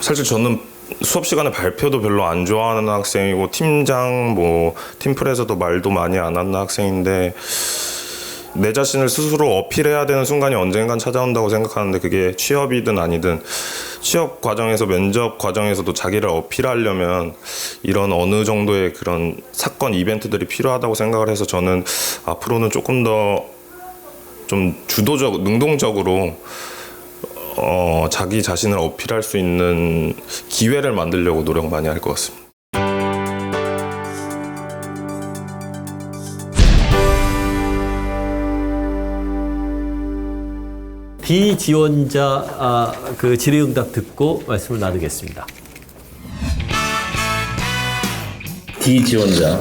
사실 저는 수업 시간에 발표도 별로 안 좋아하는 학생이고 팀장 팀플에서도 말도 많이 안 하는 학생인데 내 자신을 스스로 어필해야 되는 순간이 언젠간 찾아온다고 생각하는데 그게 취업이든 아니든 취업 과정에서 면접 과정에서도 자기를 어필하려면 이런 어느 정도의 그런 사건 이벤트들이 필요하다고 생각을 해서 저는 앞으로는 조금 더 좀 능동적으로 자기 자신을 어필할 수 있는 기회를 만들려고 노력 많이 할 것 같습니다. 비지원자 그 질의응답 듣고 말씀을 나누겠습니다. 비지원자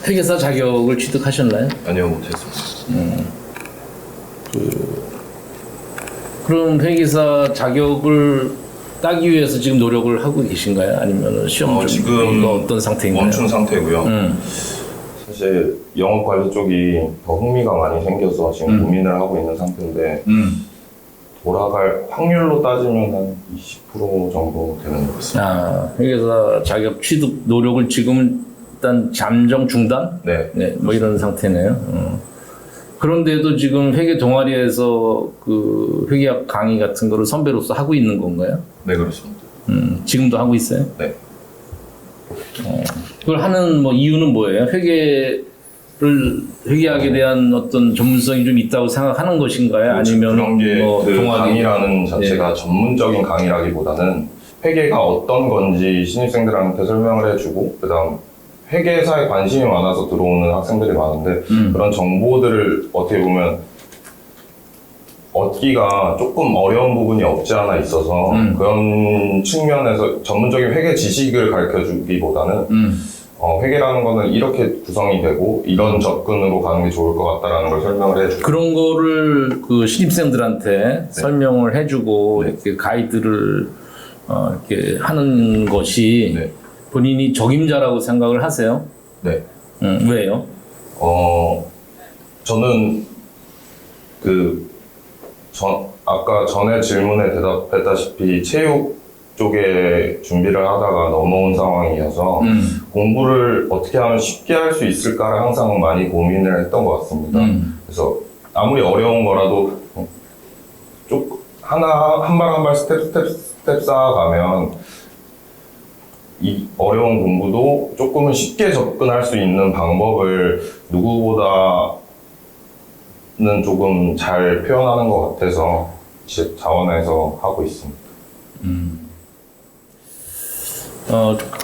회계사 자격을 취득하셨나요? 아니요, 못했습니다. 그럼 회계사 자격을 따기 위해서 지금 노력을 하고 계신가요? 아니면 시험 지금 어떤 상태인가요? 멈춘 상태고요. 사실 영업 관리 쪽이 더 흥미가 많이 생겨서 지금 고민을 하고 있는 상태인데 돌아갈 확률로 따지면 한 20% 정도 되는 것 같습니다. 회계사 자격 취득 노력을 지금은 일단 잠정 중단? 네. 뭐 이런 상태네요. 그런데도 지금 회계 동아리에서 그 회계학 강의 같은 거를 선배로서 하고 있는 건가요? 네, 그렇습니다. 지금도 하고 있어요? 네. 그걸 하는 이유는 뭐예요? 회계학에 대한 어떤 전문성이 좀 있다고 생각하는 것인가요? 아니면 그런 게 그 동아리 강의라는 자체가 전문적인 강의라기보다는 회계가 어떤 건지 신입생들한테 설명을 해주고 그다음 회계사에 관심이 많아서 들어오는 학생들이 많은데 그런 정보들을 어떻게 보면 얻기가 조금 어려운 부분이 없지 않아 있어서 그런 측면에서 전문적인 회계 지식을 가르쳐주기보다는 회계라는 거는 이렇게 구성이 되고 이런 접근으로 가는 게 좋을 것 같다라는 걸 설명을 해주고 그런 거를 그 신입생들한테 설명을 해주고 이렇게 가이드를 이렇게 하는 것이 본인이 적임자라고 생각을 하세요? 네. 왜요? 저는 아까 전에 질문에 대답했다시피 체육 쪽에 준비를 하다가 넘어온 상황이어서 공부를 어떻게 하면 쉽게 할 수 있을까를 항상 많이 고민을 했던 것 같습니다. 그래서 아무리 어려운 거라도 한 발 한 발 스텝 쌓아가면 이 어려운 공부도 조금은 쉽게 접근할 수 있는 방법을 누구보다는 조금 잘 표현하는 것 같아서 제 자원에서 하고 있습니다.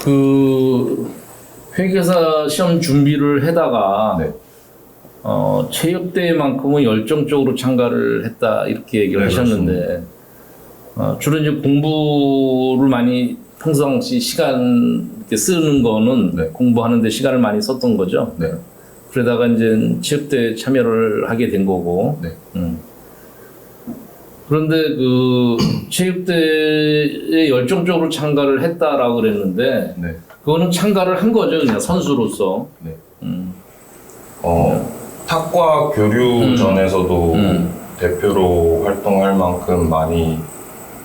그 회계사 시험 준비를 하다가 체육대회만큼은 열정적으로 참가를 했다 이렇게 얘기를 하셨는데 주로 이제 공부를 많이 평상시 시간 이렇게 쓰는 거는 공부하는데 시간을 많이 썼던 거죠. 그러다가 이제 체육대회 참여를 하게 된 거고. 그런데 그 체육대회에 열정적으로 참가를 했다라고 그랬는데 그거는 참가를 한 거죠, 그냥 선수로서. 탁과 교류전에서도 대표로 활동할 만큼 많이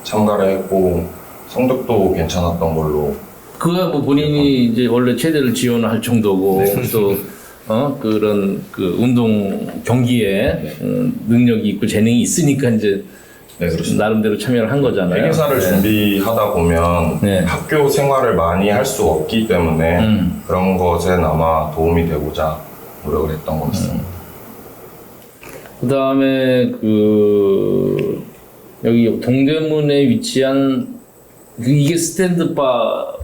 참가를 했고 성적도 괜찮았던 걸로. 그거야 본인이 이제 원래 체대를 지원할 정도고 또 그런 그 운동 경기에 능력이 있고 재능이 있으니까 이제 나름대로 참여를 한 거잖아요. 회계사를 준비하다 보면 학교 생활을 많이 할 수 없기 때문에 그런 것엔 아마 도움이 되고자 노력을 했던 것 같습니다. 그다음에 여기 동대문에 위치한 이게 스탠드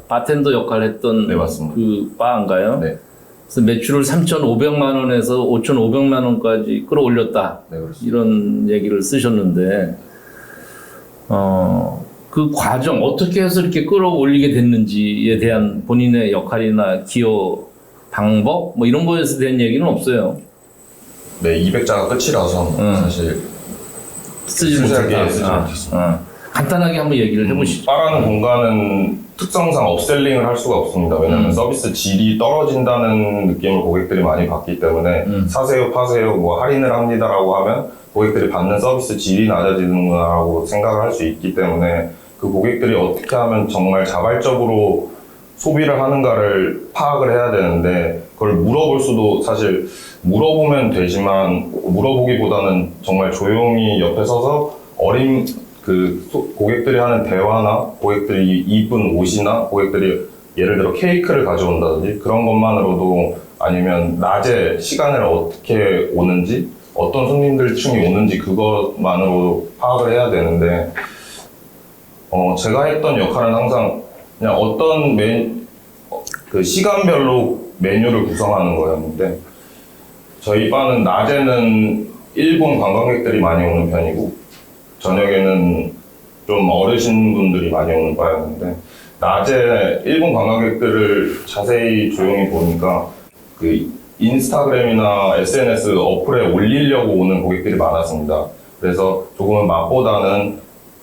바텐더 역할을 했던 맞습니다. 그 바인가요? 그래서 매출을 3,500만 원에서 5,500만 원까지 끌어올렸다. 이런 얘기를 쓰셨는데 그 과정 어떻게 해서 이렇게 끌어올리게 됐는지에 대한 본인의 역할이나 기여 방법 이런 거에 대한 얘기는 없어요. 200자가 끝이라서 사실 쓰지 못했다. 간단하게 한번 얘기를 해보시죠. 바라는 공간은 특성상 업셀링을 할 수가 없습니다. 왜냐하면 서비스 질이 떨어진다는 느낌을 고객들이 많이 받기 때문에 사세요, 파세요, 할인을 합니다라고 하면 고객들이 받는 서비스 질이 낮아지는구나라고 생각을 할 수 있기 때문에 그 고객들이 어떻게 하면 정말 자발적으로 소비를 하는가를 파악을 해야 되는데 그걸 물어볼 수도 사실 물어보면 되지만 물어보기보다는 정말 조용히 옆에 서서 어린 고객들이 하는 대화나 고객들이 입은 옷이나 고객들이 예를 들어 케이크를 가져온다든지 그런 것만으로도 아니면 낮에 시간을 어떻게 오는지 어떤 손님들 층이 오는지 그것만으로 파악을 해야 되는데 제가 했던 역할은 항상 그냥 어떤 시간별로 메뉴를 구성하는 거였는데 저희 바는 낮에는 일본 관광객들이 많이 오는 편이고 저녁에는 좀 어르신 분들이 많이 오는 바였는데 낮에 일본 관광객들을 자세히 조용히 보니까 그 인스타그램이나 SNS 어플에 올리려고 오는 고객들이 많았습니다. 그래서 조금은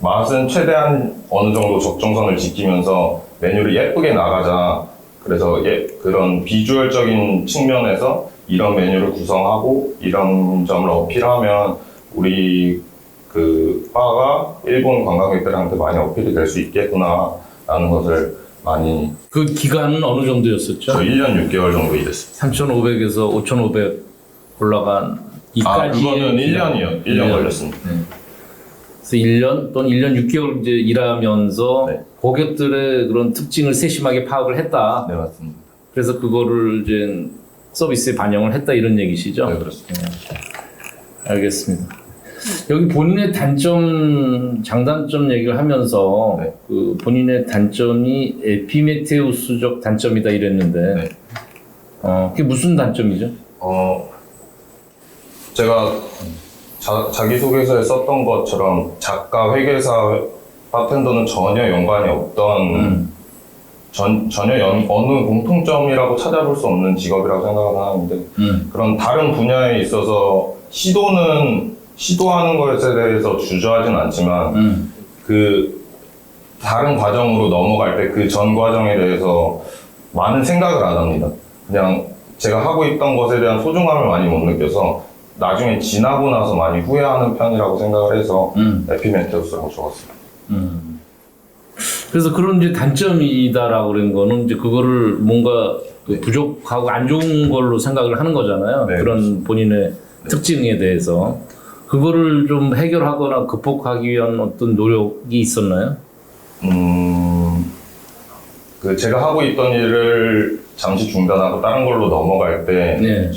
맛은 최대한 어느 정도 적정선을 지키면서 메뉴를 예쁘게 나가자. 그래서 그런 비주얼적인 측면에서 이런 메뉴를 구성하고 이런 점을 어필하면 우리 그 바가 일본 관광객들한테 많이 어필이 될 수 있겠구나 라는 것을 많이. 그 기간은 어느 정도였었죠? 저 1년 6개월 정도 일했습니다. 3,500에서 5,500 올라간 이까지. 그거는 1년이요. 1년 걸렸습니다. 그래서 1년 또는 1년 6개월 이제 일하면서 네. 고객들의 그런 특징을 세심하게 파악을 했다. 네, 맞습니다. 그래서 그거를 이제 서비스에 반영을 했다 이런 얘기시죠? 네, 그렇습니다. 알겠습니다. 여기 본인의 단점, 장단점 얘기를 하면서 네. 그 본인의 단점이 에피메테우스적 단점이다 이랬는데 네. 그게 무슨 단점이죠? 제가 자기소개서에 썼던 것처럼 작가, 회계사, 바텐더는 전혀 연관이 없던 전혀 어느 공통점이라고 찾아볼 수 없는 직업이라고 생각을 하는데 그런 다른 분야에 있어서 시도하는 것에 대해서 주저하진 않지만 그 다른 과정으로 넘어갈 때 그 전 과정에 대해서 많은 생각을 안 합니다. 그냥 제가 하고 있던 것에 대한 소중함을 많이 못 느껴서 나중에 지나고 나서 많이 후회하는 편이라고 생각을 해서 에피메테우스라고 적었어요. 그래서 그런 이제 단점이다라고 그런 거는 이제 그거를 뭔가 부족하고 안 좋은 걸로 생각을 하는 거잖아요. 네, 그런 그렇습니다. 본인의 특징에 대해서 그거를 좀 해결하거나 극복하기 위한 어떤 노력이 있었나요? 제가 하고 있던 일을 잠시 중단하고 다른 걸로 넘어갈 때 네.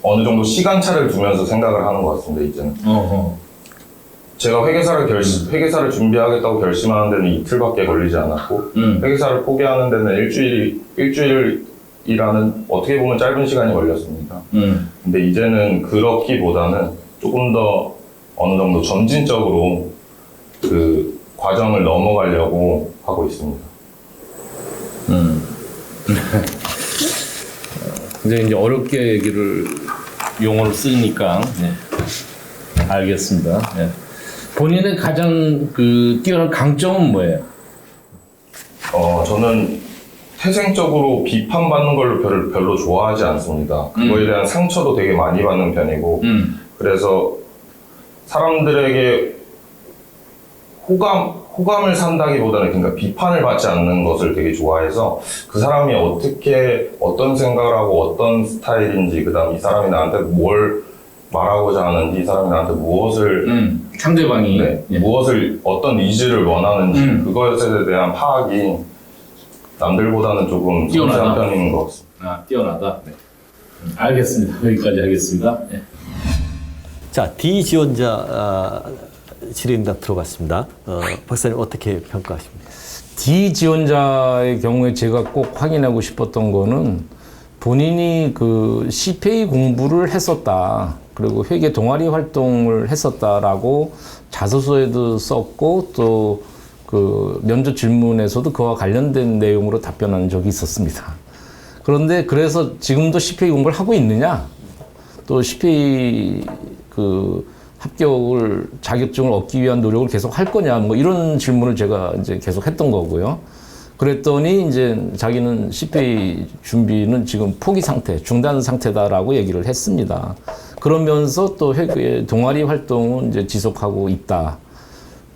어느 정도 시간차를 두면서 생각을 하는 것 같습니다, 이제는. 제가 회계사를 준비하겠다고 결심하는 데는 이틀밖에 걸리지 않았고, 회계사를 포기하는 데는 일주일이라는 어떻게 보면 짧은 시간이 걸렸습니다. 근데 이제는 그렇기보다는 조금 더 어느 정도 점진적으로 그 과정을 넘어가려고 하고 있습니다. 근데 이제 어렵게 얘기를 용어를 쓰니까 네. 알겠습니다. 네. 본인의 가장 그 뛰어난 강점은 뭐예요? 저는 태생적으로 비판받는 걸로 별로 좋아하지 않습니다. 그거에 대한 상처도 되게 많이 받는 편이고, 그래서 사람들에게 호감을 산다기보다는 그러니까 비판을 받지 않는 것을 되게 좋아해서 그 사람이 어떤 생각을 하고 어떤 스타일인지, 그 다음 이 사람이 나한테 뭘 말하고자 하는지, 이 사람이 나한테 무엇을 상대방이 무엇을 어떤 니즈를 원하는지 그것에 대한 파악이 남들보다는 조금 섬세한 편인 것 같습니다. 뛰어나다. 네. 알겠습니다. 여기까지 하겠습니다. 네. 자, D 지원자 질의응답 들어갔습니다. 박사님 어떻게 평가하십니까? D 지원자의 경우에 제가 꼭 확인하고 싶었던 거는 본인이 그 CPA 공부를 했었다. 그리고 회계 동아리 활동을 했었다라고 자소서에도 썼고 또 그 면접 질문에서도 그와 관련된 내용으로 답변한 적이 있었습니다. 그런데 그래서 지금도 CPA 공부를 하고 있느냐? 또 CPA 그 합격을 자격증을 얻기 위한 노력을 계속 할 거냐? 뭐 이런 질문을 제가 이제 계속 했던 거고요. 그랬더니 이제 자기는 CPA 준비는 지금 포기 상태, 중단 상태다라고 얘기를 했습니다. 그러면서 또 회계 동아리 활동은 이제 지속하고 있다.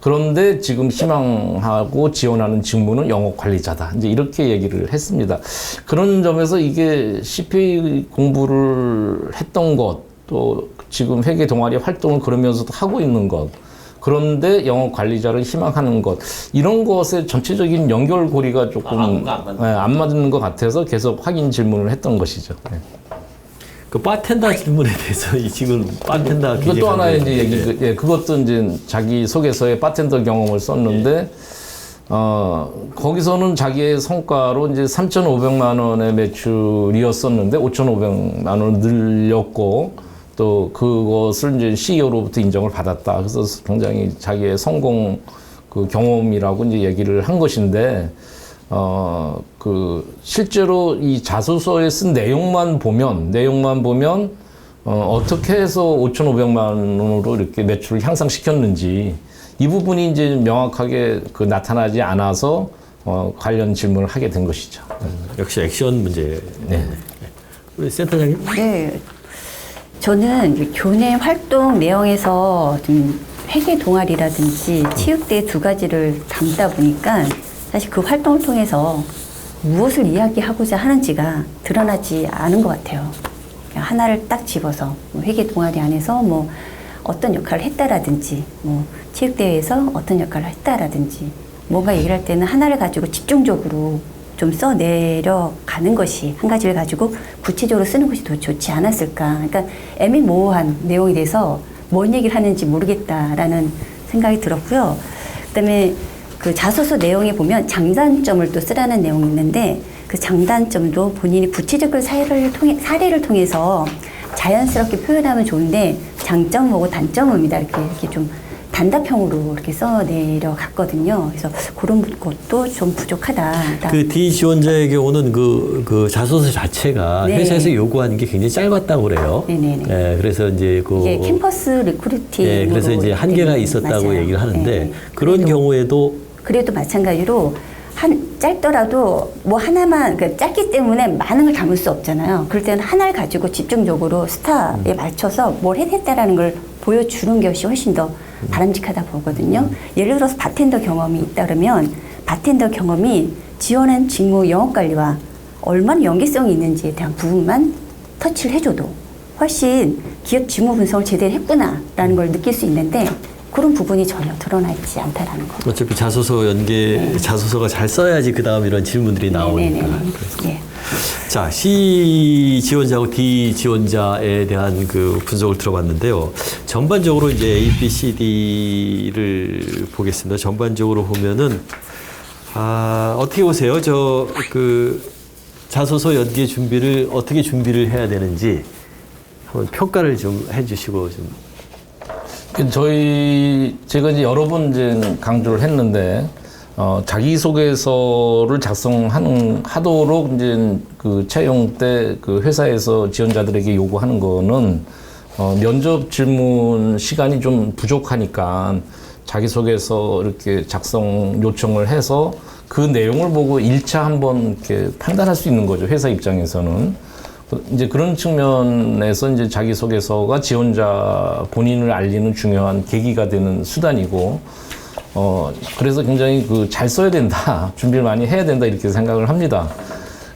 그런데 지금 희망하고 지원하는 직무는 영업 관리자다. 이제 이렇게 얘기를 했습니다. 그런 점에서 이게 CPA 공부를 했던 것, 또 지금 회계 동아리 활동을 그러면서도 하고 있는 것, 그런데 영업 관리자를 희망하는 것, 이런 것의 전체적인 연결고리가 조금 안 맞는 것 같아서 계속 확인 질문을 했던 것이죠. 네. 그 바텐더 질문에 대해서 지금 바텐더 또 하나의 이제 얘기, 예, 그것도 이제 자기 소개서에 바텐더 경험을 썼는데, 거기서는 자기의 성과로 이제 3,500만 원의 매출이었었는데 5,500만 원을 늘렸고, 또 그것을 이제 CEO로부터 인정을 받았다. 그래서 굉장히 자기의 성공 그 경험이라고 이제 얘기를 한 것인데, 실제로 이 자소서에 쓴 내용만 보면, 어떻게 해서 5,500만 원으로 이렇게 매출을 향상시켰는지, 이 부분이 이제 명확하게 나타나지 않아서, 관련 질문을 하게 된 것이죠. 역시 액션 문제. 네. 우리 센터장님? 네. 저는 이제 교내 활동 내용에서 좀 회계 동아리라든지 체육대 두 가지를 담다 보니까 사실 그 활동을 통해서 무엇을 이야기하고자 하는지가 드러나지 않은 것 같아요. 그냥 하나를 딱 집어서 회계 동아리 안에서 뭐 어떤 역할을 했다라든지, 뭐 체육대회에서 어떤 역할을 했다라든지, 뭔가 얘기를 할 때는 하나를 가지고 집중적으로 좀 써내려가는 것이, 한 가지를 가지고 구체적으로 쓰는 것이 더 좋지 않았을까. 그러니까 애매모호한 내용이 돼서 뭔 얘기를 하는지 모르겠다라는 생각이 들었고요. 그다음에 그 자소서 내용에 보면 장단점을 또 쓰라는 내용이 있는데, 그 장단점도 본인이 구체적인 사례를 통해서 자연스럽게 표현하면 좋은데, 장점 뭐고 단점 뭡니다. 이렇게 좀 단답형으로 이렇게 써내려갔거든요. 그래서 그런 것도 좀 부족하다. 그 D 지원자의 경우는 그 자소서 자체가 네. 회사에서 요구하는 게 굉장히 짧았다고 그래요. 네네네. 네, 그래서 이제 이게 캠퍼스 리크루팅. 네, 그래서 이제 한계가 있었다고 맞아요. 얘기를 하는데, 네. 그런 경우에도 그래도 마찬가지로 짧더라도 뭐 하나만, 짧기 때문에 많은 걸 담을 수 없잖아요. 그럴 때는 하나를 가지고 집중적으로 스타에 맞춰서 뭘 해냈다라는 걸 보여주는 것이 훨씬 더 바람직하다 보거든요. 예를 들어서 바텐더 경험이 있다 그러면 바텐더 경험이 지원한 직무 영업관리와 얼마나 연계성이 있는지에 대한 부분만 터치를 해줘도 훨씬 기업 직무 분석을 제대로 했구나라는 걸 느낄 수 있는데, 그런 부분이 전혀 드러나 있지 않다라는 거. 어차피 자소서가 잘 써야지 그 다음 이런 질문들이 나오니까. 네. 자, C 지원자하고 D 지원자에 대한 그 분석을 들어봤는데요. 전반적으로 이제 A, B, C, D를 보겠습니다. 전반적으로 보면은, 어떻게 보세요? 자소서 연계 준비를 어떻게 준비를 해야 되는지 한번 평가를 좀 해주시고 좀. 제가 이제 여러 번 이제 강조를 했는데, 자기소개서를 작성하도록 이제 그 채용 때 그 회사에서 지원자들에게 요구하는 거는, 면접 질문 시간이 좀 부족하니까 자기소개서 이렇게 작성 요청을 해서 그 내용을 보고 1차 한번 이렇게 판단할 수 있는 거죠. 회사 입장에서는. 이제 그런 측면에서 이제 자기소개서가 지원자 본인을 알리는 중요한 계기가 되는 수단이고, 그래서 굉장히 잘 써야 된다, 준비를 많이 해야 된다, 이렇게 생각을 합니다.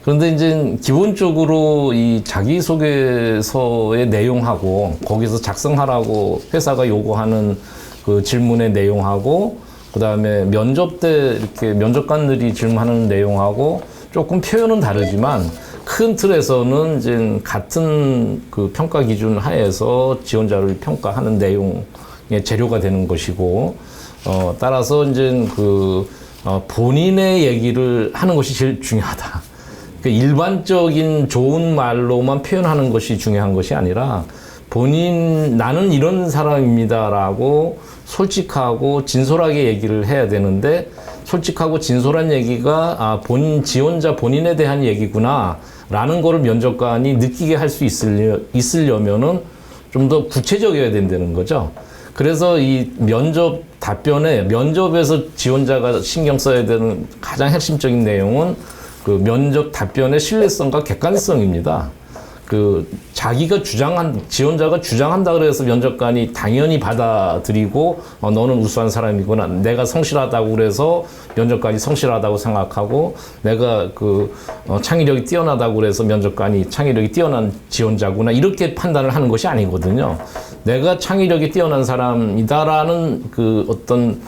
그런데 이제 기본적으로 이 자기소개서의 내용하고 거기서 작성하라고 회사가 요구하는 그 질문의 내용하고, 그 다음에 면접 때 이렇게 면접관들이 질문하는 내용하고 조금 표현은 다르지만 큰 틀에서는 이제 같은 그 평가 기준 하에서 지원자를 평가하는 내용의 재료가 되는 것이고, 따라서 이제 본인의 얘기를 하는 것이 제일 중요하다. 일반적인 좋은 말로만 표현하는 것이 중요한 것이 아니라, 나는 이런 사람입니다라고 솔직하고 진솔하게 얘기를 해야 되는데, 솔직하고 진솔한 얘기가 지원자 본인에 대한 얘기구나 라는 거를 면접관이 느끼게 할 수 있으려면은 좀 더 구체적이어야 된다는 거죠. 그래서 이 면접에서 지원자가 신경 써야 되는 가장 핵심적인 내용은 그 면접 답변의 신뢰성과 객관성입니다. 자기가 지원자가 주장한다 그래서 면접관이 당연히 받아들이고 너는 우수한 사람이구나. 내가 성실하다고 그래서 면접관이 성실하다고 생각하고 내가 창의력이 뛰어나다고 그래서 면접관이 창의력이 뛰어난 지원자구나. 이렇게 판단을 하는 것이 아니거든요. 내가 창의력이 뛰어난 사람이다라는 어떤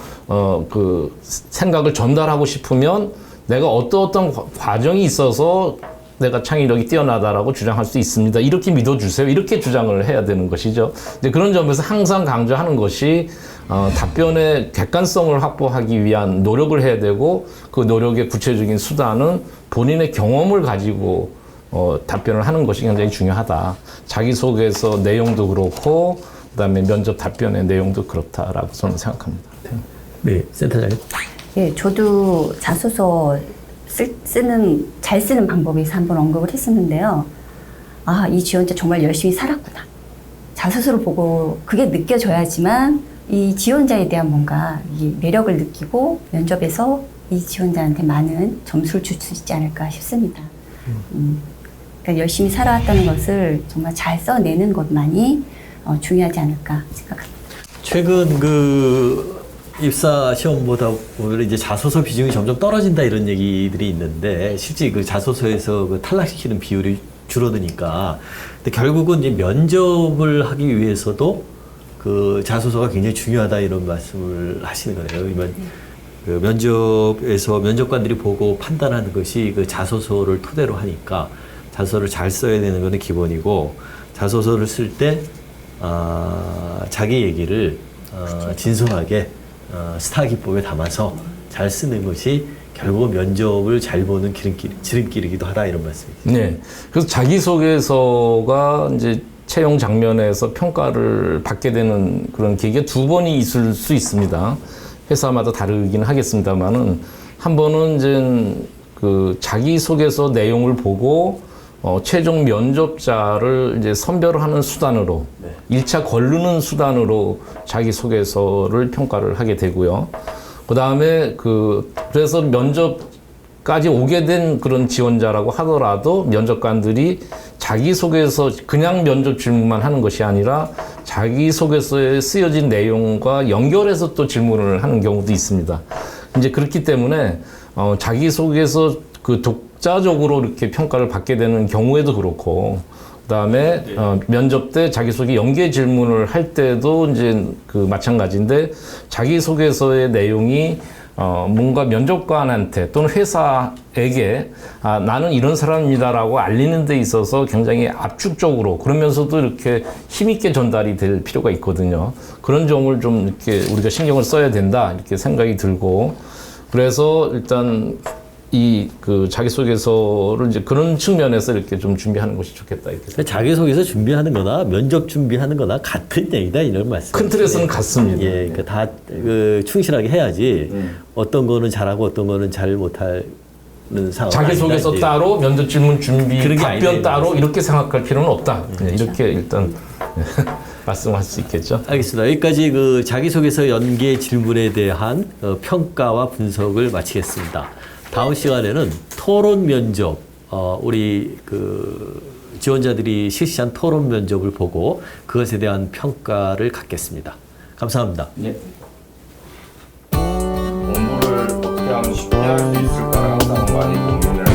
생각을 전달하고 싶으면 내가 어떤 과정이 있어서 내가 창의력이 뛰어나다라고 주장할 수 있습니다. 이렇게 믿어주세요. 이렇게 주장을 해야 되는 것이죠. 이제 그런 점에서 항상 강조하는 것이 답변의 객관성을 확보하기 위한 노력을 해야 되고 그 노력의 구체적인 수단은 본인의 경험을 가지고 답변을 하는 것이 굉장히 중요하다. 자기소개서 내용도 그렇고 그다음에 면접 답변의 내용도 그렇다라고 저는 생각합니다. 네, 센터장님. 예, 저도 자소서 잘 쓰는 방법에 대해서 한번 언급을 했었는데요. 아, 이 지원자 정말 열심히 살았구나. 자소서를 보고 그게 느껴져야지만 이 지원자에 대한 뭔가 이 매력을 느끼고 면접에서 이 지원자한테 많은 점수를 줄 수 있지 않을까 싶습니다. 그러니까 열심히 살아왔다는 것을 정말 잘 써내는 것만이 중요하지 않을까 생각합니다. 최근 입사 시험보다 보면 이제 자소서 비중이 점점 떨어진다 이런 얘기들이 있는데 실제 자소서에서 탈락시키는 비율이 줄어드니까 근데 결국은 이제 면접을 하기 위해서도 자소서가 굉장히 중요하다 이런 말씀을 하시는 거네요. 면접에서 면접관들이 보고 판단하는 것이 자소서를 토대로 하니까 자소서를 잘 써야 되는 것은 기본이고 자소서를 쓸 때 자기 얘기를 진솔하게 스타 기법에 담아서 잘 쓰는 것이 결국 면접을 잘 보는 지름길이기도 하다 이런 말씀이죠. 네. 그래서 자기소개서가 이제 채용 장면에서 평가를 받게 되는 그런 계기가 두 번이 있을 수 있습니다. 회사마다 다르긴 하겠습니다만은 한 번은 이제 자기소개서 내용을 보고 최종 면접자를 이제 선별을 하는 수단으로 1차 거르는 수단으로 자기소개서를 평가를 하게 되고요. 그다음에 그래서 면접까지 오게 된 그런 지원자라고 하더라도 면접관들이 자기소개서 그냥 면접 질문만 하는 것이 아니라 자기소개서에 쓰여진 내용과 연결해서 또 질문을 하는 경우도 있습니다. 이제 그렇기 때문에 자기소개서 독자적으로 이렇게 평가를 받게 되는 경우에도 그렇고, 그다음에 면접 때 자기소개 연계 질문을 할 때도 이제 마찬가지인데 자기소개서의 내용이 뭔가 면접관한테 또는 회사에게 나는 이런 사람입니다라고 알리는 데 있어서 굉장히 압축적으로 그러면서도 이렇게 힘있게 전달이 될 필요가 있거든요. 그런 점을 좀 이렇게 우리가 신경을 써야 된다 이렇게 생각이 들고, 그래서 일단 자기소개서를 이제 그런 측면에서 이렇게 좀 준비하는 것이 좋겠다 이렇게 생각합니다. 자기소개서 준비하는 거나 면접 준비하는 거나 같은 얘기다 이런 말씀. 큰 틀에서는 같습니다. 예, 그러니까 다 충실하게 해야지 어떤 거는 잘하고 어떤 거는 잘 못하는 상황. 자기소개서 따로 면접 질문 준비 그런 게 답변 아니다, 따로 이렇게 생각할 필요는 없다. 이렇게 일단 말씀할 수 있겠죠. 알겠습니다. 여기까지 자기소개서 연계 질문에 대한 평가와 분석을 마치겠습니다. 다음 시간에는 토론 면접, 우리 지원자들이 실시한 토론 면접을 보고 그것에 대한 평가를 갖겠습니다. 감사합니다. 네. 공부를 어떻게 하면 쉽게 할 수 있을까 항상 많이 고민을